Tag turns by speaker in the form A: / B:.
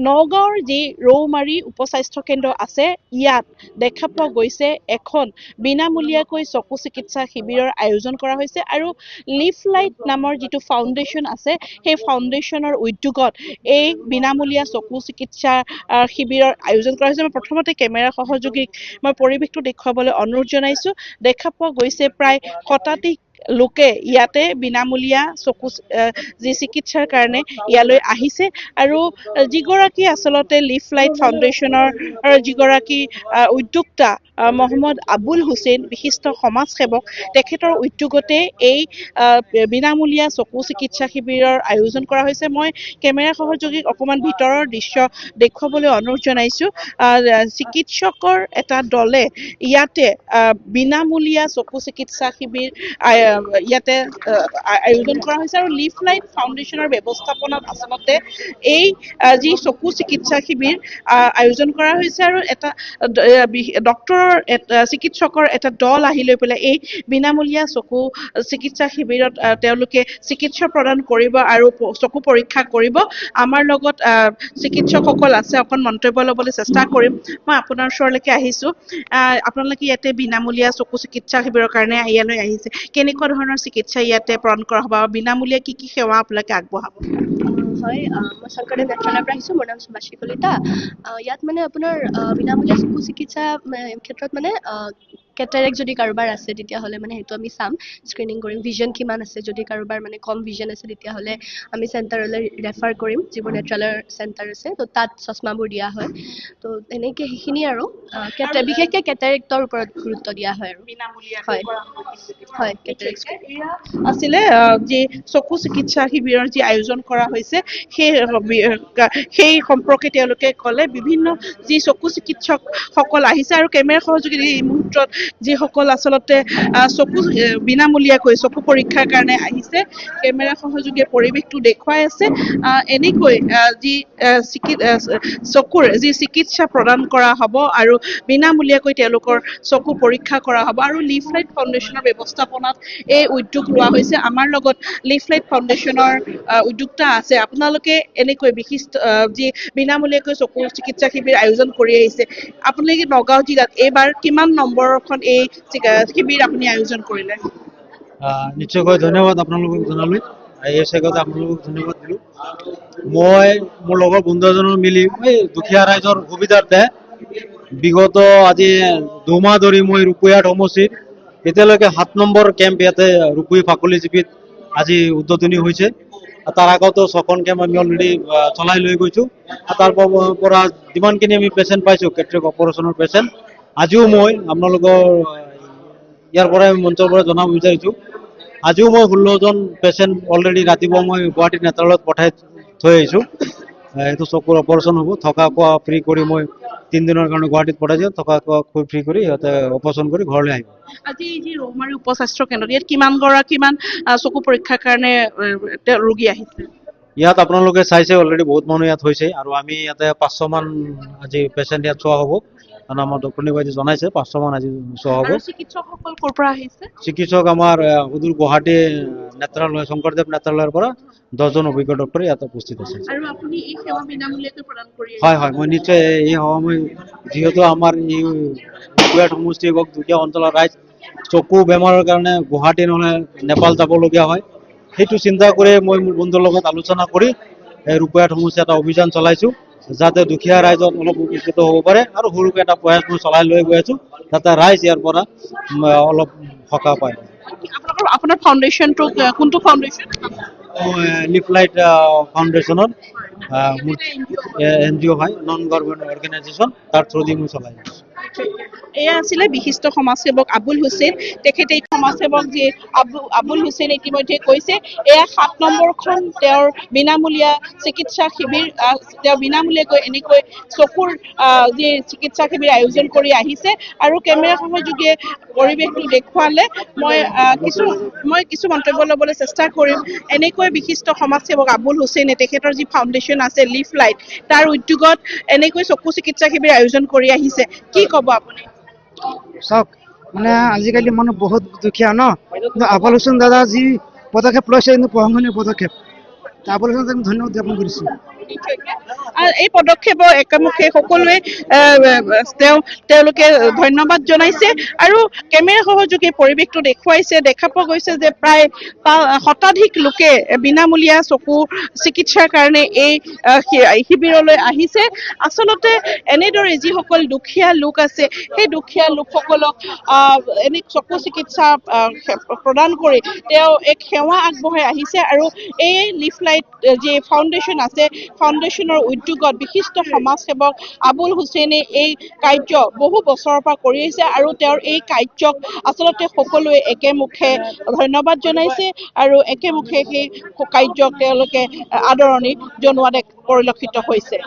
A: নগাঁৱৰ যি ৰৌমাৰী উপস্বাস্থ্য কেন্দ্ৰ আছে ইয়াত দেখা পোৱা গৈছে এখন বিনামূলীয়াকৈ চকু চিকিৎসা শিবিৰৰ আয়োজন কৰা হৈছে আৰু লিফ লাইট নামৰ যিটো ফাউণ্ডেশ্যন আছে সেই ফাউণ্ডেশ্যনৰ উদ্যোগত এই বিনামূলীয়া চকু চিকিৎসা শিবিৰৰ আয়োজন কৰা হৈছে। মই প্ৰথমতে কেমেৰা সহযোগীক মই পৰিৱেশটো দেখুৱাবলৈ অনুৰোধ জনাইছো। দেখা পোৱা গৈছে প্ৰায় শতাধিক লোকে ইয়াতে বিনামূলীয়া চকু যি চিকিৎসাৰ কাৰণে ইয়ালৈ আহিছে আৰু যিগৰাকী আচলতে লিফ লাইট ফাউণ্ডেশ্যনৰ যিগৰাকী উদ্যোক্তা মহম্মদ আবুল হুছেইন বিশিষ্ট সমাজসেৱক তেখেতৰ উদ্যোগতে এই বিনামূলীয়া চকু চিকিৎসা শিবিৰৰ আয়োজন কৰা হৈছে। মই কেমেৰা সহযোগীক অকণমান ভিতৰৰ দৃশ্য দেখুৱাবলৈ অনুৰোধ জনাইছো। চিকিৎসকৰ এটা দলে ইয়াতে বিনামূলীয়া চকু চিকিৎসা শিবিৰ ইয়াতে আয়োজন কৰা হৈছে আৰু লিফ লাইট ফাউণ্ডেশ্যনৰ ব্যৱস্থাপনাত আচলতে এই যি চকু চিকিৎসা শিবিৰ আয়োজন কৰা হৈছে আৰু এটা ডক্টৰৰ চিকিৎসকৰ এটা দল আহি লৈ পেলাই এই বিনামূলীয়া চকু চিকিৎসা শিবিৰত তেওঁলোকে চিকিৎসা প্ৰদান কৰিব আৰু চকু পৰীক্ষা কৰিব। আমাৰ লগত চিকিৎসকসকল আছে, অকণ মন্তব্য ল'বলৈ চেষ্টা কৰিম। মই আপোনাৰ ওচৰলৈকে আহিছোঁ। আপোনালোকে ইয়াতে বিনামূলীয়া চকু চিকিৎসা শিবিৰৰ কাৰণে ইয়ালৈ আহিছে, কেনেকুৱা ধৰণৰ চিকিৎসা ইয়াতে প্ৰদান কৰা হ'ব আৰু বিনামূলীয়া কি সেৱা আপোনালোকে আগবঢ়াব?
B: হয়, মই শংকৰদেৱ নেত্ৰালয়ৰ পৰা আহিছোঁ। মোৰ নাম সুভাশ্ৰী কলিতা। ইয়াত মানে আপোনাৰ বিনামূলীয়া চকু চিকিৎসা ক্ষেত্ৰত মানে কেটাৰেক্ট যদি কাৰোবাৰ আছে তেতিয়াহ'লে মানে সেইটো আমি চাম, স্ক্ৰিনিং কৰিম। ভিজন কিমান আছে, যদি কাৰোবাৰ মানে কম ভিজন আছে তেতিয়াহ'লে আমি চেণ্টাৰলৈ ৰেফাৰ কৰিম, যিবোৰ নেত্ৰালয়ৰ চেণ্টাৰ আছে। তো তাত চশমাবোৰ দিয়া হয়। তো এনেকৈ সেইখিনি আৰু বিশেষকৈ কেটাৰেক্টৰ ওপৰত গুৰুত্ব দিয়া হয় আৰু হয় হয় কেটাৰেক্ট
A: আছিলে যি চকু চিকিৎসা শিবিৰৰ যি আয়োজন কৰা হৈছে সেই সম্পৰ্কে তেওঁলোকে ক'লে। বিভিন্ন যি চকু চিকিৎসকসকল আহিছে আৰু কেমেৰা সহযোগী এই মুহূৰ্তত যিসকল আচলতে চকু বিনামূলীয়াকৈ চকু পৰীক্ষাৰ কাৰণে আহিছে, কেমেৰা সহযোগীয়ে পৰিৱেশটো দেখুৱাই আছে। এনেকৈ যি চকুৰ যি চিকিৎসা প্ৰদান কৰা হ'ব আৰু বিনামূলীয়াকৈ তেওঁলোকৰ চকু পৰীক্ষা কৰা হ'ব আৰু লিফ লাইট ফাউণ্ডেশ্যনৰ ব্যৱস্থাপনাত এই উদ্যোগ লোৱা হৈছে। আমাৰ লগত লিফ লাইট ফাউণ্ডেশ্যনৰ উদ্যোক্তা আছে। আপোনালোকে এনেকৈ বিশিষ্ট যি বিনামূলীয়াকৈ চকু চিকিৎসা শিবিৰ আয়োজন কৰি আহিছে, আপোনালোকে নগাঁও জিলাত এইবাৰ কিমান নম্বৰখন এই শিবিৰ আপুনি আয়োজন কৰিলে?
C: নিশ্চয়কৈ ধন্যবাদ আপোনালোকক জনালোঁ। এই চেগতে আপোনালোকক ধন্যবাদ দিলোঁ। মই মোৰ লগৰ বন্ধু এজনৰ মিলি দুখীয়া ৰাইজৰ সুবিধাৰ্থে বিগত আজি 2 মাহ ধৰি মই ৰূপৈহাট সমষ্টিত এতিয়ালৈকে 7 নম্বৰ কেম্প ইয়াতে ৰূপহী ফাকুলিজীৱিত আজি উদ্বোধনী হৈছে। তাৰ আগতো 6খন কেম্প আমি অলৰেডি চলাই লৈ গৈছোঁ। তাৰ পৰা যিমানখিনি আমি পেচেণ্ট পাইছোঁ, কেটৰেক্ট অপাৰেশ্যনৰ পেচেণ্ট, আজিও মই আপোনালোকৰ ইয়াৰ পৰাই মঞ্চৰ পৰা জনাব বিচাৰিছোঁ, আজিও মই 16জন পেচেণ্ট অলৰেডি ৰাতিপুৱা মই গুৱাহাটী নেত্ৰালয়ত পঠাই থৈ আহিছোঁ। এইটো চকুৰ অপাৰেশ্যন হ'ব। থকা খোৱা ফ্ৰী কৰি মই 3 দিনৰ কাৰণে গুৱাহাটীত পঠাই দিওঁ। থকা খোৱা ফ্ৰী কৰি সিহঁতে অপাৰেশ্যন কৰি ঘৰলৈ আহিব।
A: আজি এই যি ৰৌমাৰী উপস্বাস্থ্য কেন্দ্ৰত ইয়াত কিমান চকু পৰীক্ষাৰ কাৰণে ৰোগী আহিছে?
C: ইয়াত আপোনালোকে চাইছে অলৰেডি বহুত মানুহ ইয়াত হৈছে আৰু আমি ইয়াতে 500 মান আজি পেচেণ্ট ইয়াত চোৱা হ'ব। কাৰণ আমাৰ ডক্টৰ বাইদেউ জনাইছে 500 মান আজি চোৱা হ'ব।
A: চিকিৎসকসকল ক'ৰ পৰা আহিছে?
C: চিকিৎসক আমাৰ সুদূৰ গুৱাহাটী নেত্ৰালয় শংকৰদেৱ নেত্ৰালয়ৰ পৰা 10জন অভিজ্ঞ ডক্টৰ ইয়াত উপস্থিত আছে।
A: আৰু আপুনি এই সেৱা বিনামূলীয়াকৈ প্ৰদান কৰি আছে?
C: হয়, মই নিশ্চয় এই সেৱা মই যিহেতু আমাৰ এই ৰূপৈহাট সমষ্টি হওক দুখীয়া অঞ্চলৰ ৰাইজ চকু বেমাৰৰ কাৰণে গুৱাহাটী নহ'লে নেপাল যাবলগীয়া হয়, সেইটো চিন্তা কৰি মই মোৰ বন্ধুৰ লগত আলোচনা কৰি ৰূপৈহাট সমষ্টি এটা অভিযান চলাইছোঁ, যাতে দুখীয়া ৰাইজত অলপ উপকৃত হ'ব পাৰে। আৰু সৰুকৈ এটা প্ৰয়াস মই চলাই লৈ গৈ আছোঁ, যাতে ৰাইজ ইয়াৰ পৰা অলপ সকাহ পায়।
A: আপোনাৰ ফাউণ্ডেশ্যনটো কোনটো ফাউণ্ডেশ্যন?
C: লিফ লাইট ফাউণ্ডেশ্যনৰ NGO হয়, নন গভৰ্ণমেণ্ট অৰ্গেনাইজেশ্যন, তাৰ থ্ৰুদি মই চলাই আছোঁ।
A: এয়া আছিলে বিশিষ্ট সমাজসেৱক আবুল হুছেইন। তেখেতে এই সমাজসেৱক যি আবুল হুছেইন ইতিমধ্যে কৈছে এয়া 7 নম্বৰখন তেওঁৰ বিনামূলীয়া চিকিৎসা শিবিৰ। তেওঁ বিনামূলীয়াকৈ এনেকৈ চকুৰ যি চিকিৎসা শিবিৰ আয়োজন কৰি আহিছে আৰু কেমেৰা সহযোগীয়ে পৰিৱেশটো দেখুৱালে। মই কিছু মন্তব্য ল'বলৈ চেষ্টা কৰিম। এনেকৈ বিশিষ্ট সমাজসেৱক আবুল হুছেইনে তেখেতৰ যি ফাউণ্ডেশ্যন আছে লিফ লাইট, তাৰ উদ্যোগত এনেকৈ চকু চিকিৎসা শিবিৰ আয়োজন কৰি আহিছে। কি ক'ব আপুনি?
D: চাওক, মানে আজিকালি মানুহ বহুত দুখীয়া ন, কিন্তু আবুল হুছেইন দাদা যি পদক্ষেপ লৈছে কিন্তু প্ৰশংসনীয় পদক্ষেপ। আবুল হুছেইন ধন্যবাদ জ্ঞাপন কৰিছোঁ।
A: এই পদক্ষেপক একেমুখে সকলোৱে তেওঁলোকে ধন্যবাদ জনাইছে আৰু কেমেৰা সহযোগী পৰিৱেশটো দেখুৱাইছে। দেখা পোৱা গৈছে যে প্ৰায় শতাধিক লোকে বিনামূলীয়া চকু চিকিৎসাৰ কাৰণে এই শিবিৰলৈ আহিছে। আচলতে এনেদৰে যিসকল দুখীয়া লোক আছে সেই দুখীয়া লোকসকলক এনে চকু চিকিৎসা প্ৰদান কৰি তেওঁ এক সেৱা আগবঢ়াই আহিছে আৰু এই লিফলাইট যি ফাউণ্ডেশ্যন আছে ফাউণ্ডেশ্যনৰ উদ্যোগত বিশিষ্ট সমাজসেৱক আবুল হুছেইনে এই কাৰ্য বহু বছৰৰ পৰা কৰি আহিছে আৰু তেওঁৰ এই কাৰ্যক আচলতে সকলোৱে একেমুখে ধন্যবাদ জনাইছে আৰু একেমুখে সেই কাৰ্যক তেওঁলোকে আদৰণি জনোৱা পৰিলক্ষিত হৈছে।